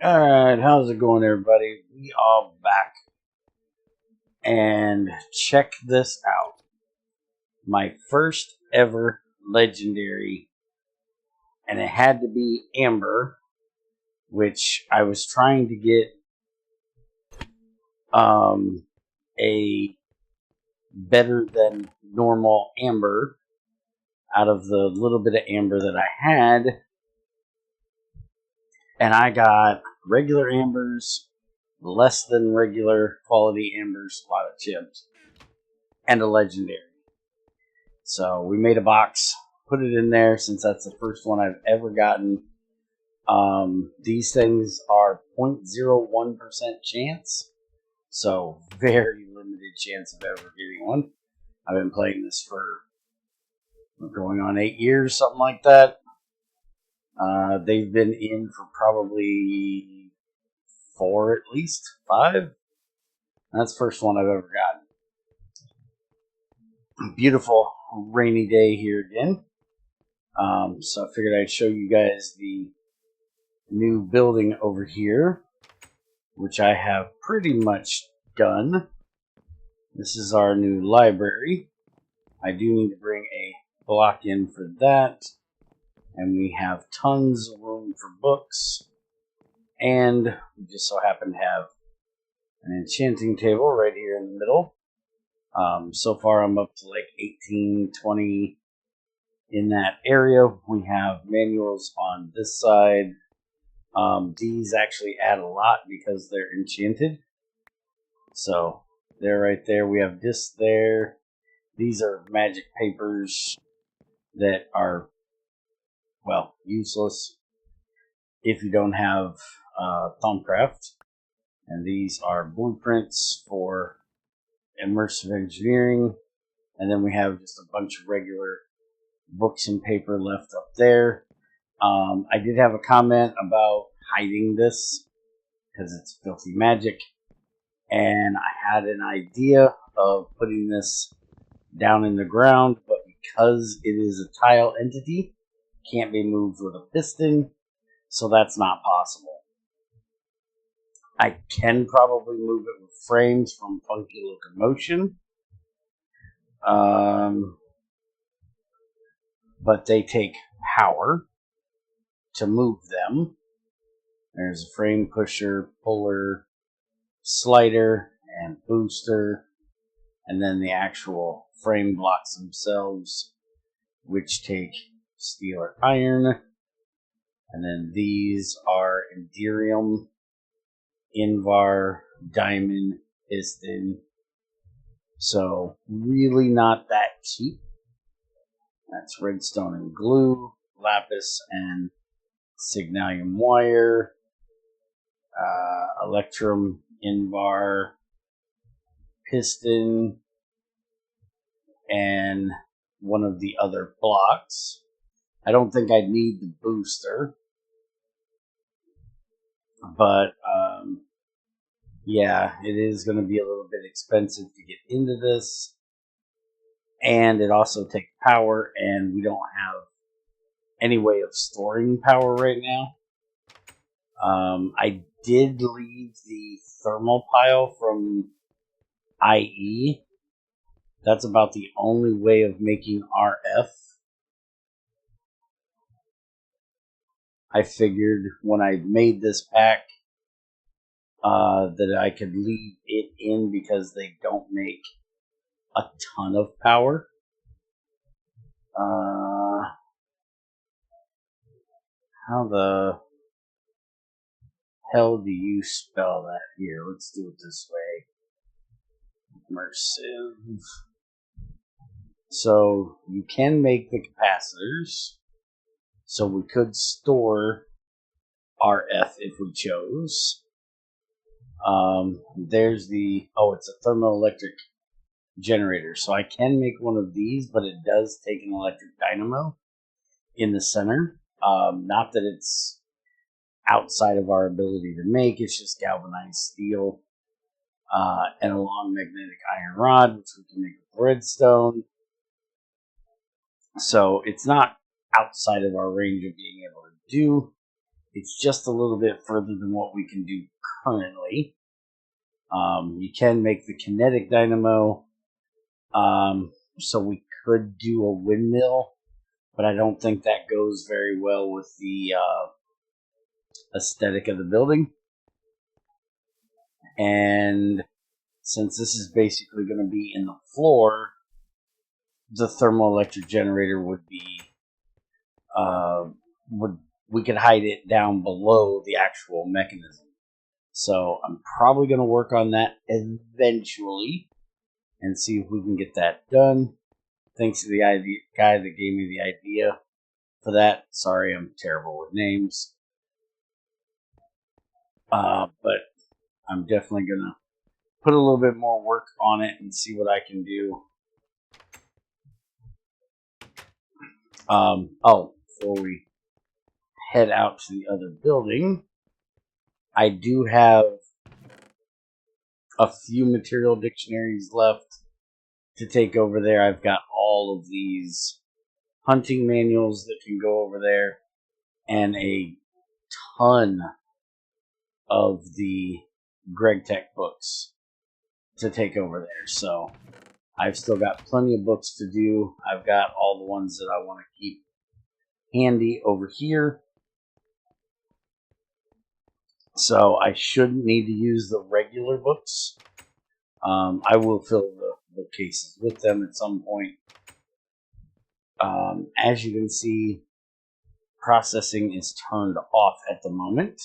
Alright, how's it going, everybody? We are back. And check this out. My first ever legendary, and it had to be Amber, which I was trying to get a better than normal Amber out of the little bit of Amber that I had. And I got regular Ambers, less than regular quality Ambers, a lot of chips, and a legendary. So we made a box, put it in there since that's the first one I've ever gotten. These things are 0.01% chance, so very limited chance of ever getting one. I've been playing this for going on 8 years, something like that. They've been in for probably 4 at least, 5. That's the first one I've ever gotten. Beautiful rainy day here again. So I figured I'd show you guys the new building over here, which I have pretty much done. This is our new library. I do need to bring a block in for that. And we have tons of room for books. And we just so happen to have an enchanting table right here in the middle. So far I'm up to like 18, 20 in that area. We have manuals on this side. These actually add a lot because they're enchanted. So they're right there. We have this there. These are magic papers that are, well, useless if you don't have Thumbcraft. And these are blueprints for immersive engineering. And then we have just a bunch of regular books and paper left up there. I did have a comment about hiding this because it's filthy magic, and I had an idea of putting this down in the ground, but because it is a tile entity, it can't be moved with a piston, so that's not possible. I can probably move it with frames from Funky Locomotion, but they take power to move them. There's a frame pusher, puller, slider, and booster, and then the actual frame blocks themselves, which take steel or iron. And then these are Enderium, Invar, Diamond, Piston. So really not that cheap. That's redstone and glue, lapis and signalium wire, electrum, Invar, piston, and one of the other blocks. I don't think I'd need the booster, but yeah, it is going to be a little bit expensive to get into this, and it also takes power, and we don't have any way of storing power right now. I did leave the thermal pile from IE. That's about the only way of making RF. I figured when I made this pack that I could leave it in because they don't make a ton of power. How the hell do you spell that here? Let's do it this way. Immersive. So you can make the capacitors. So we could store RF if we chose. There's the, it's a thermoelectric generator. So I can make one of these, but it does take an electric dynamo in the center. Not that it's outside of our ability to make, it's just galvanized steel and a long magnetic iron rod, which we can make with redstone. So it's not outside of our range of being able to do. It's just a little bit further than what we can do currently. You can make the kinetic dynamo, so we could do a windmill, but I don't think that goes very well with the aesthetic of the building. And since this is basically going to be in the floor, the thermoelectric generator would be we could hide it down below the actual mechanism. So I'm probably going to work on that eventually and see if we can get that done. Thanks to the guy that gave me the idea for that. Sorry, I'm terrible with names. But I'm definitely going to put a little bit more work on it and see what I can do. Before we head out to the other building, I do have a few material dictionaries left to take over there. I've got all of these hunting manuals that can go over there, and a ton of the GregTech books to take over there. So I've still got plenty of books to do. I've got all the ones that I want to keep handy over here. So I shouldn't need to use the regular books. I will fill the bookcases with them at some point. As you can see, processing is turned off at the moment.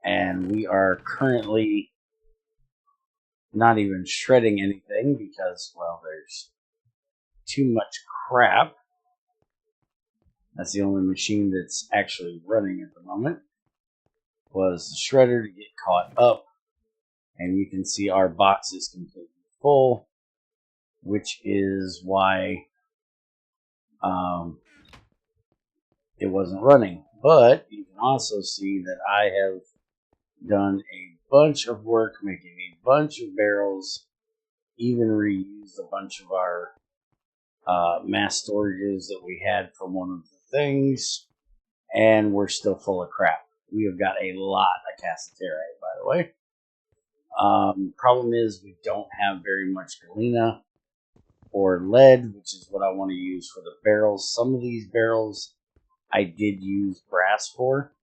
And we are currently not even shredding anything because, well, there's too much crap. That's the only machine that's actually running at the moment. Was the shredder to get caught up. And you can see our box is completely full, which is why it wasn't running. But you can also see that I have done a bunch of work making a bunch of barrels, even reused a bunch of our mass storages that we had from one of the things, and we're still full of crap. We have got a lot of cassiterite, by the way. Problem is we don't have very much galena or lead, which is what I want to use for the barrels. Some of these barrels I did use brass for,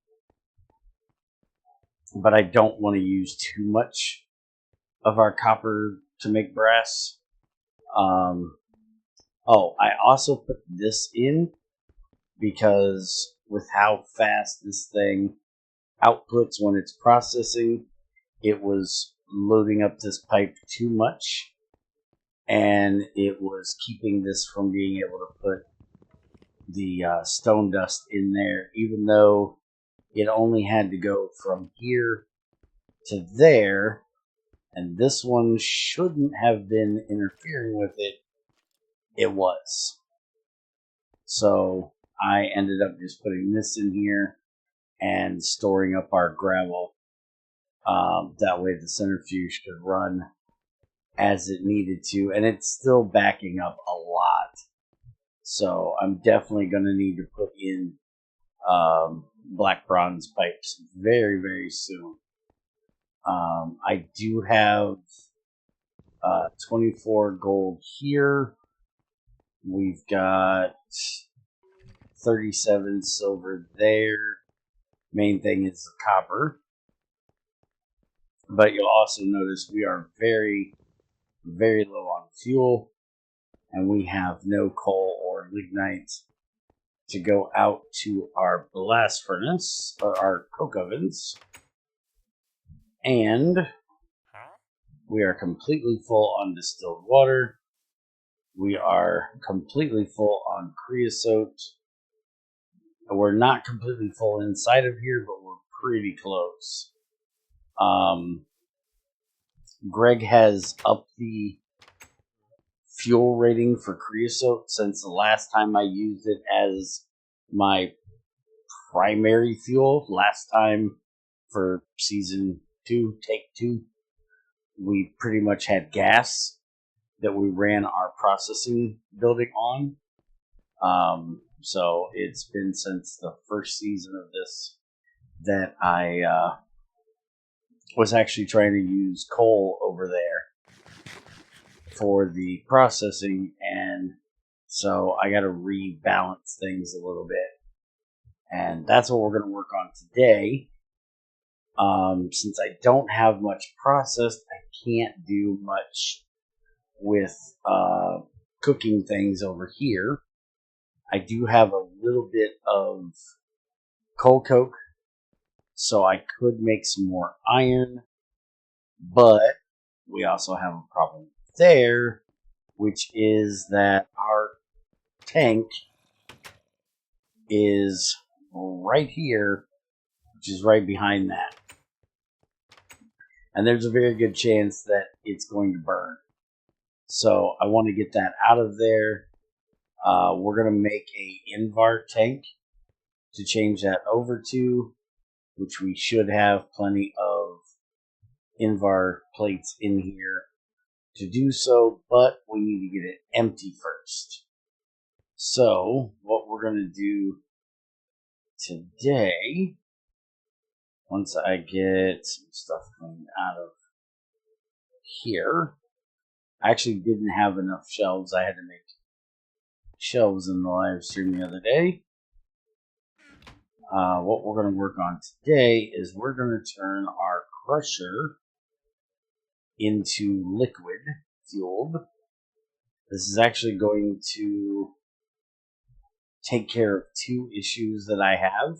but I don't want to use too much of our copper to make brass. I also put this in because with how fast this thing outputs when it's processing, it was loading up this pipe too much, and it was keeping this from being able to put the stone dust in there, even though it only had to go from here to there, and this one shouldn't have been interfering with it. It was. So I ended up just putting this in here and storing up our gravel. That way the centrifuge could run as it needed to, and it's still backing up a lot. So I'm definitely going to need to put in black bronze pipes very, very soon. I do have 24 gold here. We've got 37 silver there. Main thing is the copper. But you'll also notice we are very, very low on fuel, and we have no coal or lignite to go out to our blast furnace, or our coke ovens. And we are completely full on distilled water. We are completely full on creosote. We're not completely full inside of here, but we're pretty close. Greg has upped the fuel rating for creosote since the last time I used it as my primary fuel. Last time for season 2, take 2, we pretty much had gas that we ran our processing building on. So it's been since the first season of this that I was actually trying to use coal over there for the processing, and so I got to rebalance things a little bit, and that's what we're going to work on today. Since I don't have much processed, I can't do much with cooking things over here. I do have a little bit of coal coke, so I could make some more iron, but we also have a problem there, which is that our tank is right here, which is right behind that. And there's a very good chance that it's going to burn. So I want to get that out of there. We're going to make a Invar tank to change that over to, which we should have plenty of Invar plates in here to do so, but we need to get it empty first. So what we're going to do today, once I get some stuff cleaned out of here, I actually didn't have enough shelves. I had to make shelves in the live stream the other day. What we're going to work on today is we're going to turn our crusher into liquid fueled. This is actually going to take care of two issues that I have.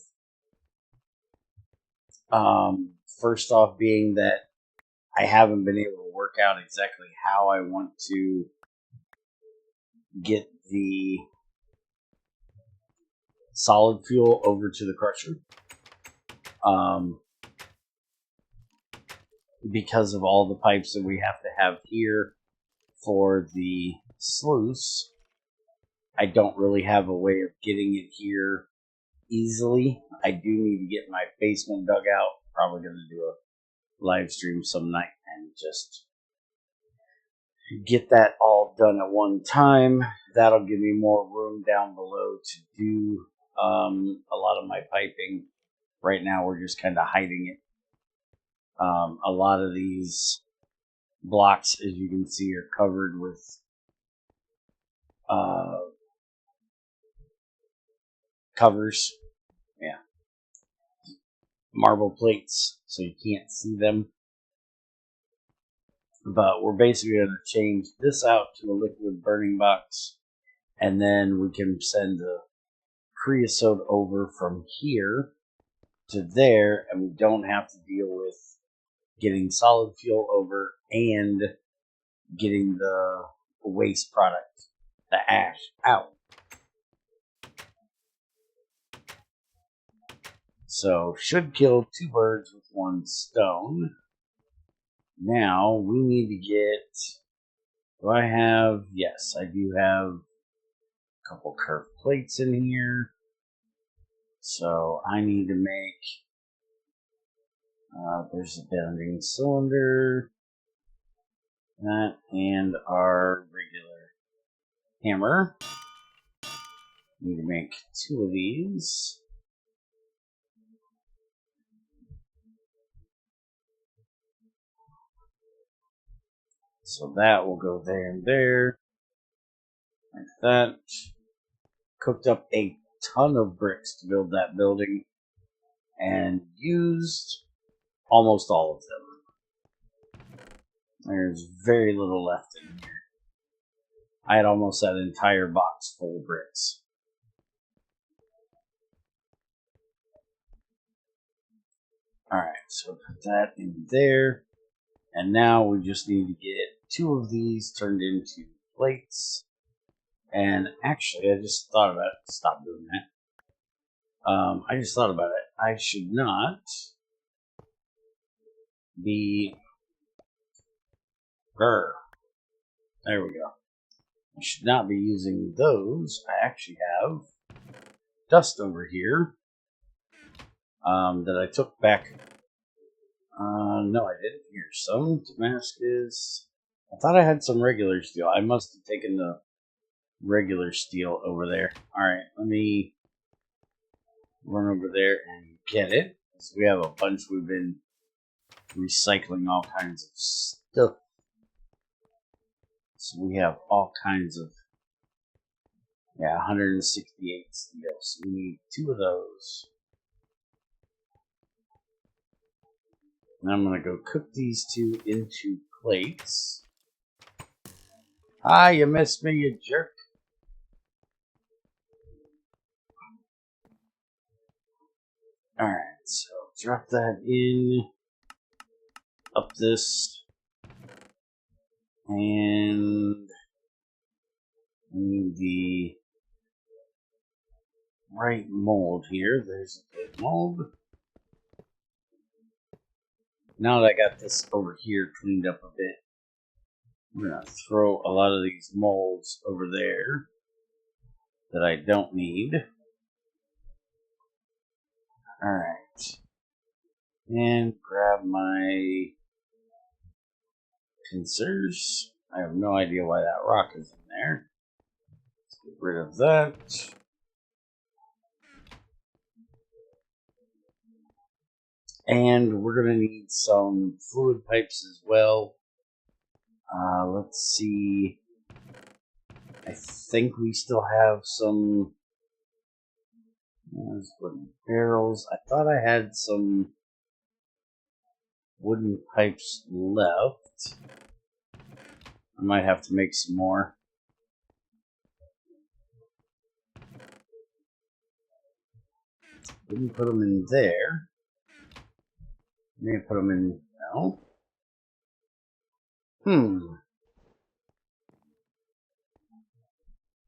First off being that I haven't been able to work out exactly how I want to get the solid fuel over to the crusher. Because of all the pipes that we have to have here for the sluice, I don't really have a way of getting it here easily. I do need to get my basement dug out. Probably going to do a live stream some night and just get that all done at one time. That'll give me more room down below to do a lot of my piping. Right now we're just kind of hiding it. A lot of these blocks, as you can see, are covered with covers. Yeah. Marble plates, so you can't see them. But we're basically going to change this out to a liquid burning box, and then we can send the creosote over from here to there, and we don't have to deal with getting solid fuel over and getting the waste product, the ash, out. So should kill two birds with one stone. Now we need to get, do I have, yes, I do have a couple curved plates in here. So I need to make, there's a bending cylinder, that, and our regular hammer. Need to make two of these. So that will go there and there, like that. Cooked up a ton of bricks to build that building, and used almost all of them. There's very little left in here. I had almost that entire box full of bricks. Alright, so put that in there. And now we just need to get two of these turned into plates. And actually, I just thought about it. Stop doing that. I just thought about it. I should not be... There we go. I should not be using those. I actually have dust over here that I took back. No, I didn't. Here, some Damascus. I thought I had some regular steel. I must have taken the regular steel over there. Alright, let me run over there and get it. Because we have a bunch, we've been recycling all kinds of stuff. So we have all kinds of, 168 steel. So we need 2 of those. And I'm going to go cook these 2 into plates. Ah, you missed me, you jerk. Alright, so drop that in. Up this. And we need the right mold here. There's a good mold. Now that I got this over here cleaned up a bit, I'm going to throw a lot of these molds over there that I don't need. Alright. And grab my pincers. I have no idea why that rock is in there. Let's get rid of that. And we're going to need some fluid pipes as well. Let's see. I think we still have some wooden barrels. I thought I had some wooden pipes left. I might have to make some more. Didn't put them in there. Maybe put them in. No.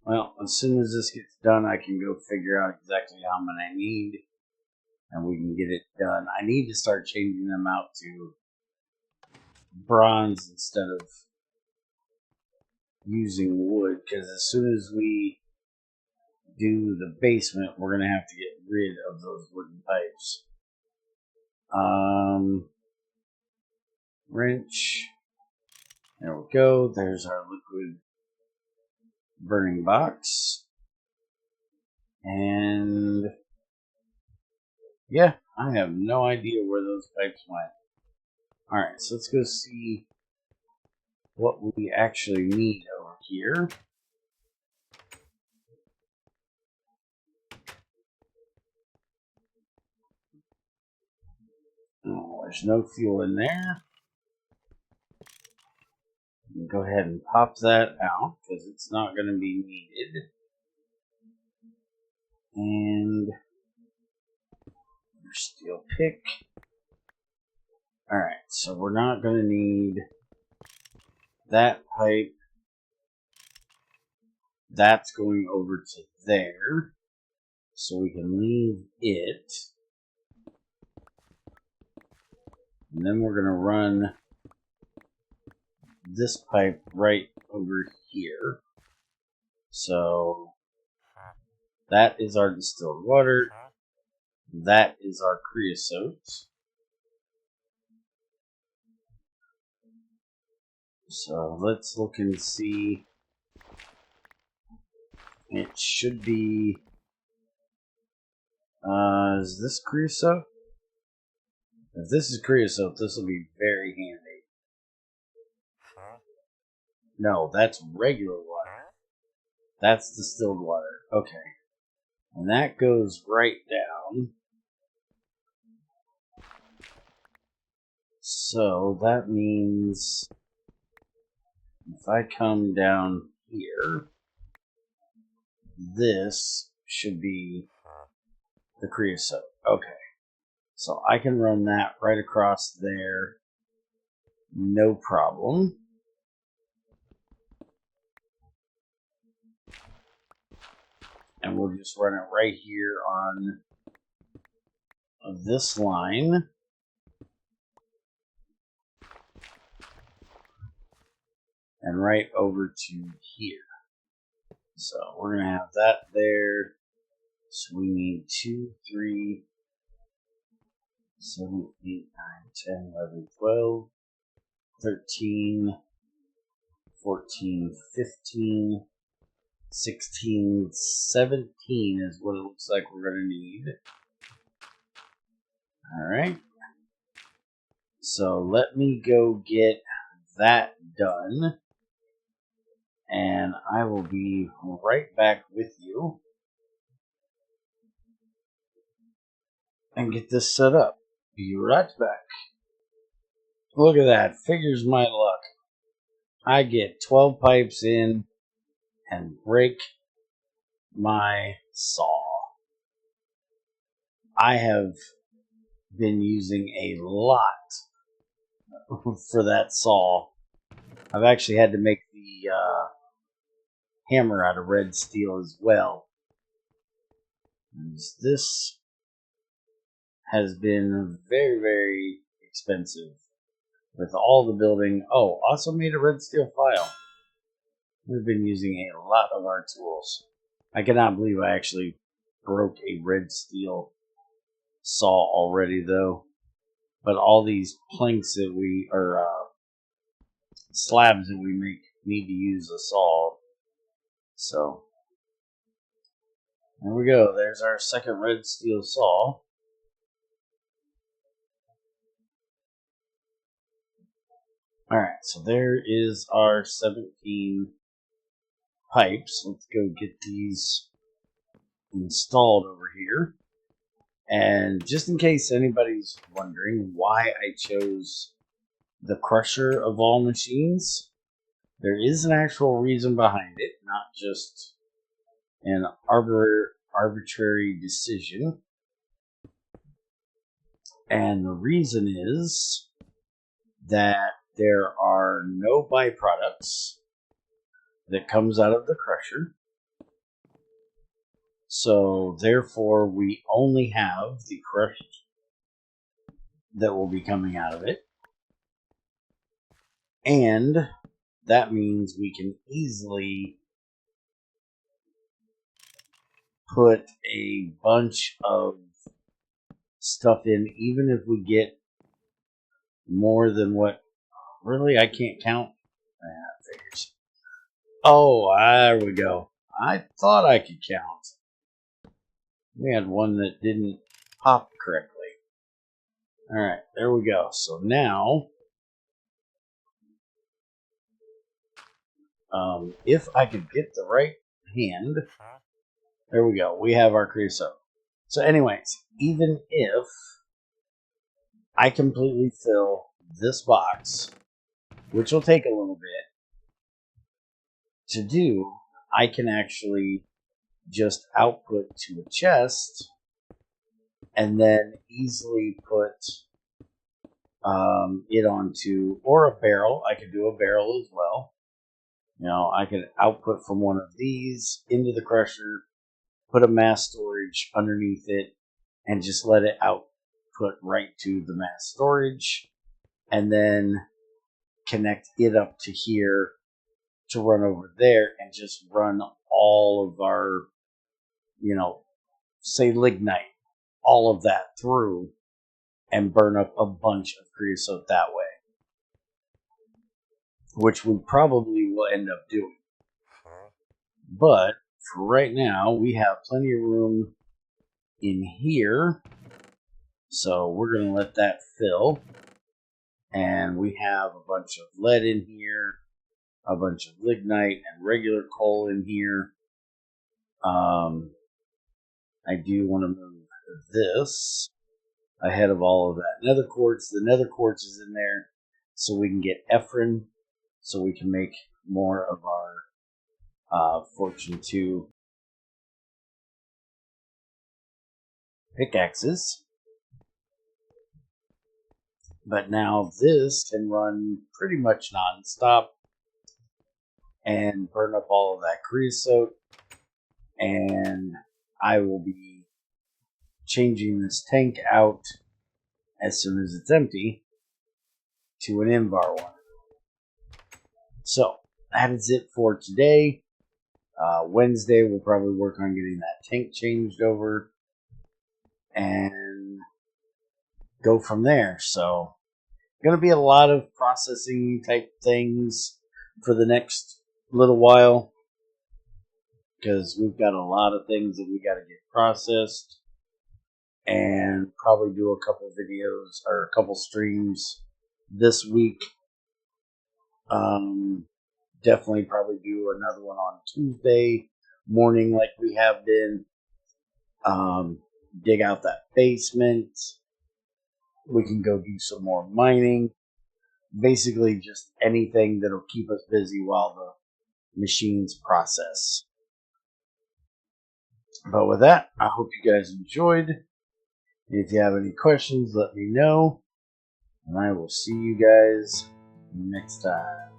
Well, as soon as this gets done, I can go figure out exactly how many I need, and we can get it done. I need to start changing them out to bronze instead of using wood, because as soon as we do the basement, we're going to have to get rid of those wooden pipes. Wrench. There we go. There's our liquid burning box. And yeah, I have no idea where those pipes went. Alright, so let's go see what we actually need over here. Oh, there's no fuel in there. Go ahead and pop that out because it's not going to be needed. And your steel pick. Alright, so we're not going to need that pipe. That's going over to there. So we can leave it. And then we're going to run this pipe right over here. So that is our distilled water. That is our creosote. So let's look and see. It should be. Is this creosote? If this is creosote, this will be very handy. No, that's regular water. That's distilled water. Okay. And that goes right down. So that means if I come down here, this should be the creosote. Okay. So I can run that right across there. No problem. And we'll just run it right here on this line. And right over to here. So we're going to have that there. So we need 2, 3, 7, 8, 9, 10, 11, 12, 13, 14, 15, 16, 17 is what it looks like we're going to need. So let me go get that done, and I will be right back with you and get this set up. Be right back. Look at that. Figures my luck. I get 12 pipes in and break my saw. I have been using a lot for that saw. I've actually had to make the hammer out of red steel as well. This has been very, very expensive with all the building. Oh, also made a red steel file. We've been using a lot of our tools. I cannot believe I actually broke a red steel saw already, though. But all these planks that we, or slabs that we make, need to use a saw. So, there we go. There's our second red steel saw. Alright, so there is our 17 pipes. Let's go get these installed over here. And just in case anybody's wondering why I chose the crusher of all machines, there is an actual reason behind it, not just an arbitrary decision. And the reason is that there are no byproducts that comes out of the crusher. So therefore we only have the crush that will be coming out of it. And that means we can easily put a bunch of stuff in, even if we get more than what. Really, I can't count. Figures. Oh, there we go. I thought I could count. We had one that didn't pop correctly. Alright, there we go. So now, if I could get the right hand, there we go. We have our creosote. So anyways, even if I completely fill this box, which will take a little bit to do, I can actually just output to a chest and then easily put it onto, or a barrel. I could do a barrel as well. You know, I could output from one of these into the crusher, put a mass storage underneath it, and just let it output right to the mass storage, and then connect it up to here to run over there and just run all of our, you know, say lignite, all of that through and burn up a bunch of creosote that way, which we probably will end up doing. But for right now, we have plenty of room in here, so we're going to let that fill. And we have a bunch of lead in here, a bunch of lignite and regular coal in here. I do want to move this ahead of all of that nether quartz. The nether quartz is in there so we can get Ephron, so we can make more of our Fortune 2 pickaxes. But now this can run pretty much non-stop and burn up all of that creosote. And I will be changing this tank out as soon as it's empty to an Invar one. So that is it for today. Wednesday we'll probably work on getting that tank changed over and go from there. So going to be a lot of processing type things for the next little while, because we've got a lot of things that we got to get processed, and probably do a couple videos or a couple streams this week. Definitely probably do another one on Tuesday morning like we have been. Dig out that basement. We can go do some more mining. Basically just anything that'll keep us busy while the machines process. But with that, I hope you guys enjoyed. If you have any questions, let me know. And I will see you guys next time.